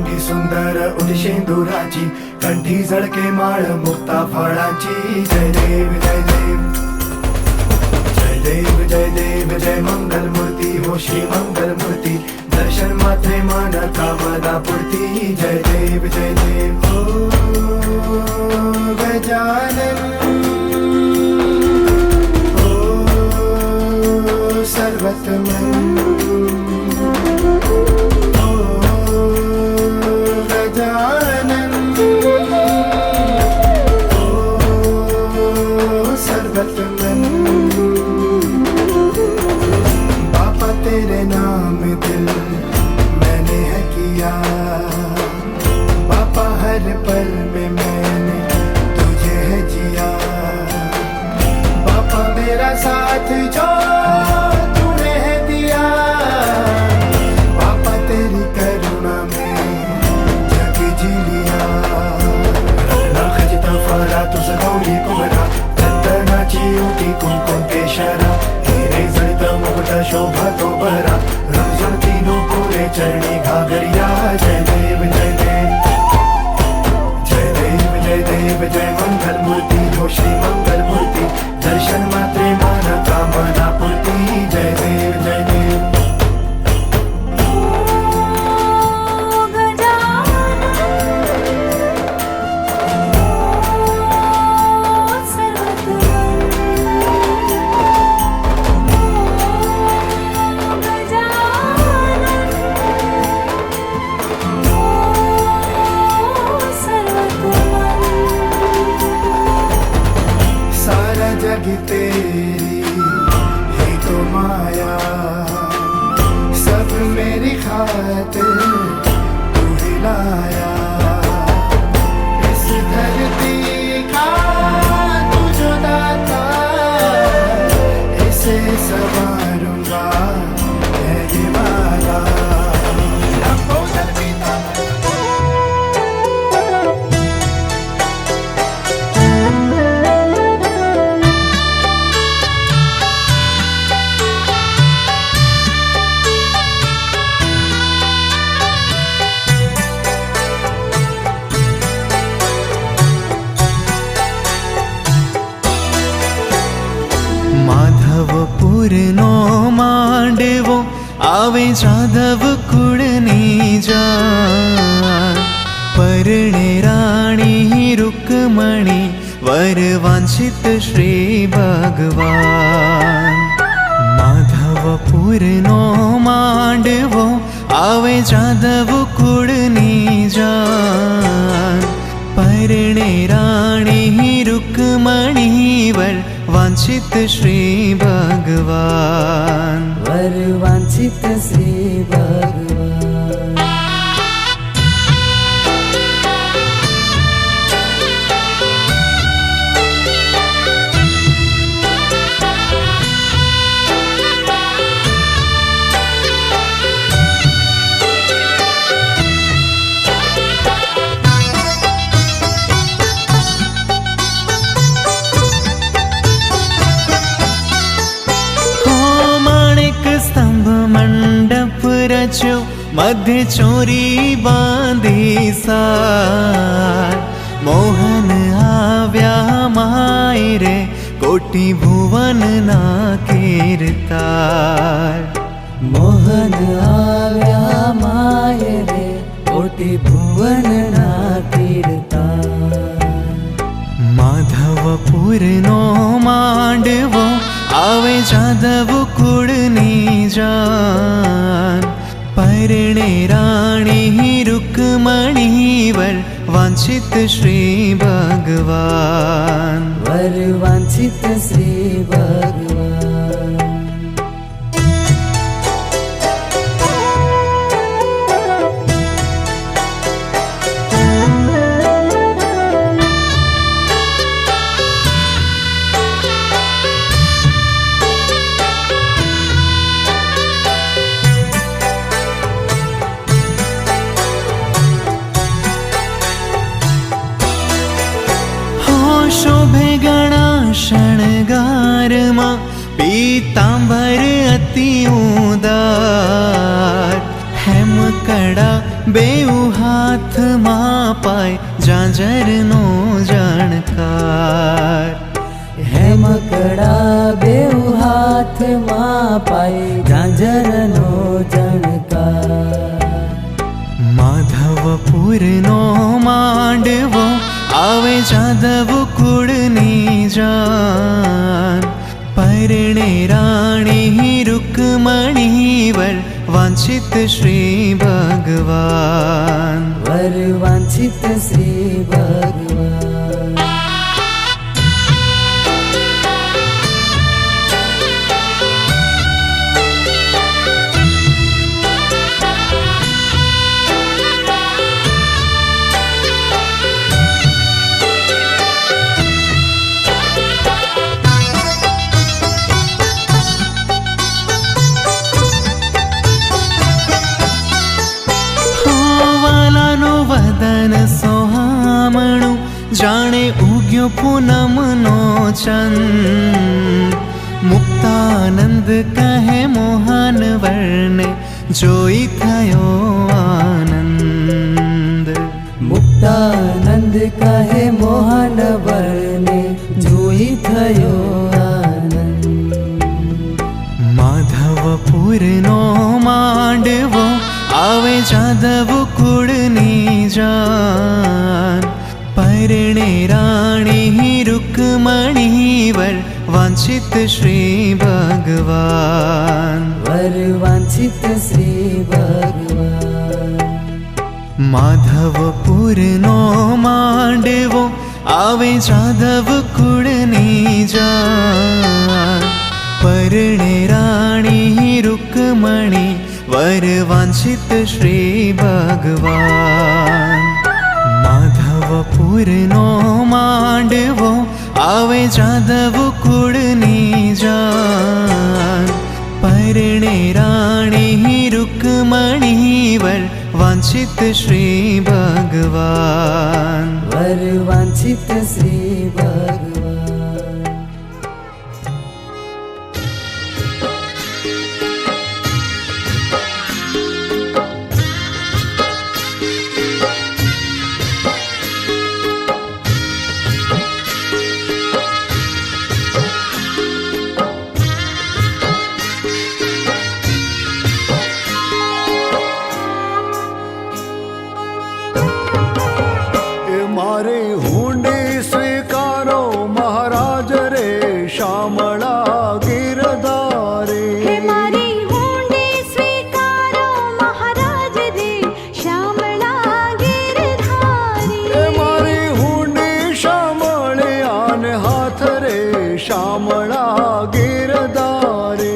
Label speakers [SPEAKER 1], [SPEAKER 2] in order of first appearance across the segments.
[SPEAKER 1] अंगी सुंदर उदिशेंदुराची, कंठी झळके माळ मुक्ता फळाची। जय देव जय देव जय देव जय देव जय मंगल मूर्ती हो श्री मंगल मूर्ती, दर्शन मात्रे मन कामना पूर्ती। जय देव हो गजानन हो सर्वतमन तेरे नाम दिल मैंने है किया, पापा हर पल में मैंने तुझे है जिया। पापा मेरा साथ जो तूने है दिया, पापा तेरी करुणा में जग जी लिया। खजिता फरा तुझ गौरी कुमरा, चंदनाची उठी कुंकुम केशरा, हिरे जळत मुकुट शोभा तो बरा, रुजती पुरे चरणी घागरिया। जय देव जय देव जय देव जय देव जय मंगल मूर्ती हो श्री मंगल मूर्ती, दर्शन मात्रे मन कामना पूर्ती। जय देव जय देव जग तेरी ही तो माया, सब मेरी खातिर तू ही लाया। इस धरती का तू जो दाता, इसे संवारूंगा है ये वादा।
[SPEAKER 2] माधवपुरनो मांडवो आवे जाधव कुळनी जान, परणे राणी रुक्मणी वर वांछित श्री भगवान। माधवपुरनो मांडवो आवे जाधव कुळनी जान, परणे राणी रुक्मणी वर वांछित श्री भगवान।
[SPEAKER 3] वर वांछित श्री भगवान।
[SPEAKER 2] रचो मध्य चोरी बांधी सार, मोहन आव्या माय रे कोटि भुवन ना कीर्तार।
[SPEAKER 3] मोहन आव्या माय रे कोटि भुवन ना कीर्तार।
[SPEAKER 2] माधवपुरनो मांडवो आवे जाधव कुळनी जान, परणे राणी रुक्मणी वर वांछित श्री भगवान।
[SPEAKER 3] वर वांछित श्री भगवान।
[SPEAKER 2] शोभे गणा शणगार मां पीतांबर अति उदार, हेम कड़ा બેઉ હાથમાં પાય ઝાંઝરનો જાણકાર.
[SPEAKER 3] હેમકડા બેઉ હાથમાં પાય ઝાંઝરનો જણકાર.
[SPEAKER 2] માધવપુરનો માંડવો આવે જાદવ કુળની જાન. પરણે રાણી રૂકમણી વર વાંછિત શ્રી ભગવાન.
[SPEAKER 3] વર વાંછિત શ્રી ભગવાન.
[SPEAKER 2] વદન સોહામણું જાણે ઉગ્યો પૂનમનો ચંદ. મુક્તાનંદ કહે મોહન વર્ણે જોઈ થયો આનંદ.
[SPEAKER 3] મુક્તાનંદ કહે મોહન વર્ણે જોઈ થયો આનંદ.
[SPEAKER 2] માધવપુરનો માંડવો આવે જાદવ કુળની જાન. પરણે રાણી રૂકમણી વર વાંછિત શ્રી ભગવાન.
[SPEAKER 3] વર વાંછિત શ્રી ભગવાન.
[SPEAKER 2] માધવપુરનો માંડવો આવે જાદવ કુળની જાન. પરણે રાણી રૂકમણી વર વાંછિત શ્રી ભગવાન. માધવપુરનો માંડવો આવે જાદવ કુળની જાન. પરણે રાણી રૂકમણી વર વાંછિત શ્રી ભગવાન.
[SPEAKER 3] વર વાંછિત શ્રી ભગવાન.
[SPEAKER 1] મારે હુંડી સ્વીકારો મહારાજ રે શામળા ગિરધારે.
[SPEAKER 4] હે મારી હુંડી સ્વીકારો મહારાજ રે શામળા ગિરધારી.
[SPEAKER 1] એ મારી હુંડી શામળિયાને હાથ રે શામળા ગિરધારે.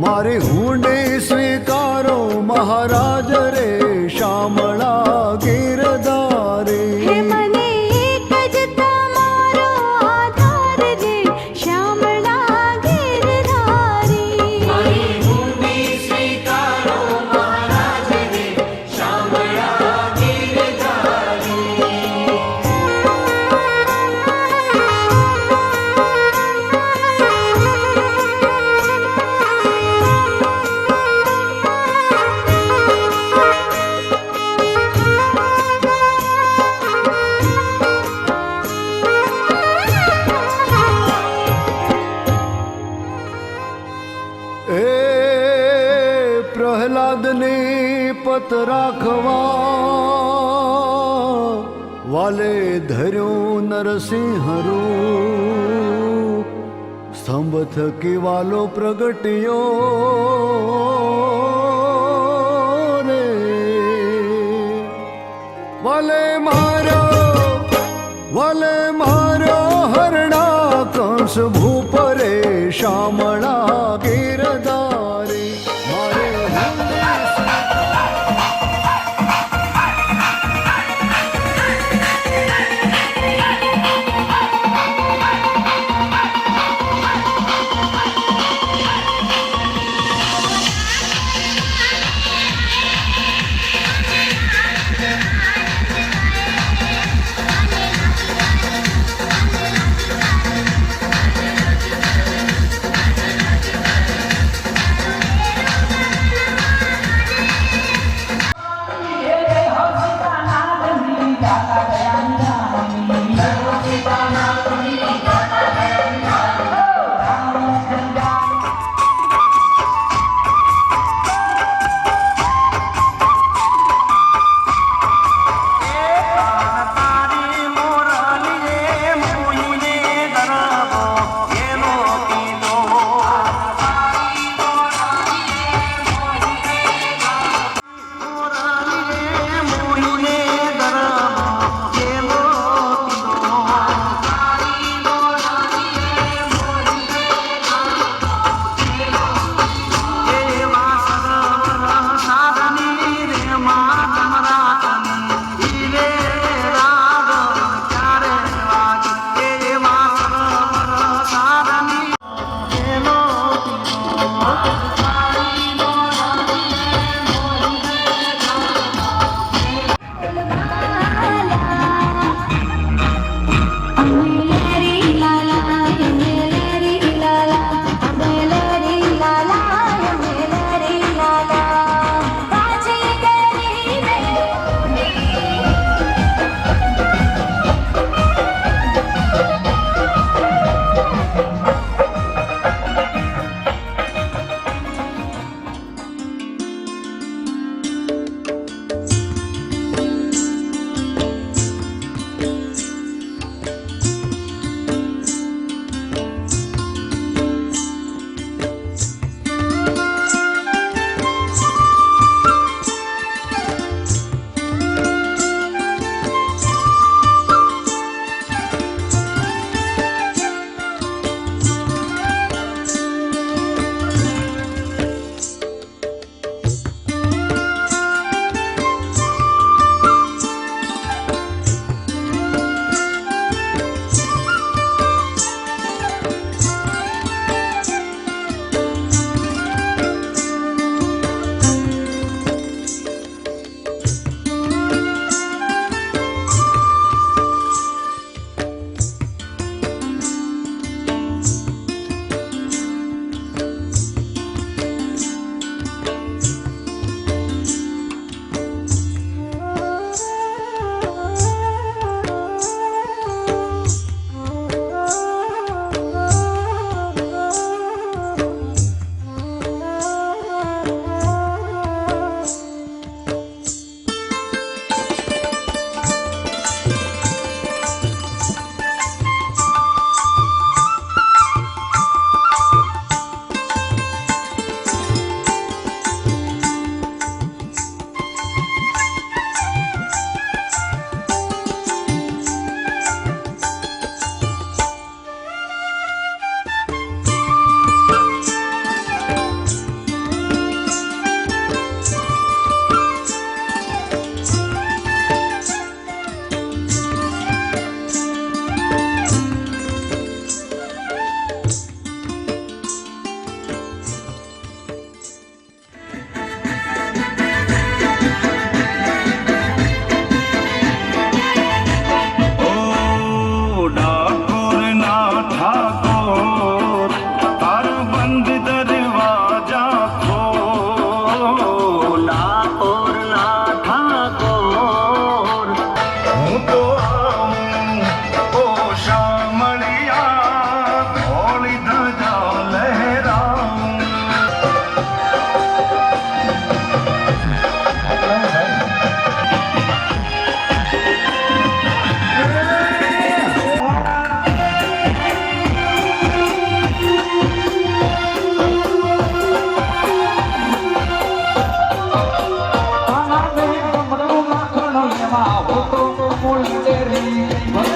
[SPEAKER 1] મારી હુંડી સ્વીકારો મહારાજ રે શામળા ગિરધારે.
[SPEAKER 4] હે મને એક જ તમારો આધાર રે શામળા ગિરધારી. મારી હુંડી સ્વીકારો મહારાજ રે શામળા
[SPEAKER 1] એ પ્રહલાદની પત રાખવા વાલે ધર્યું નરસિંહરું. સ્તંભ થકી વાલો પ્રગટ્યો રે. વાલે મારો હરણા કંસ ભૂપ રે શામળા ગિરધારે. મારે
[SPEAKER 5] તો ફૂલચરી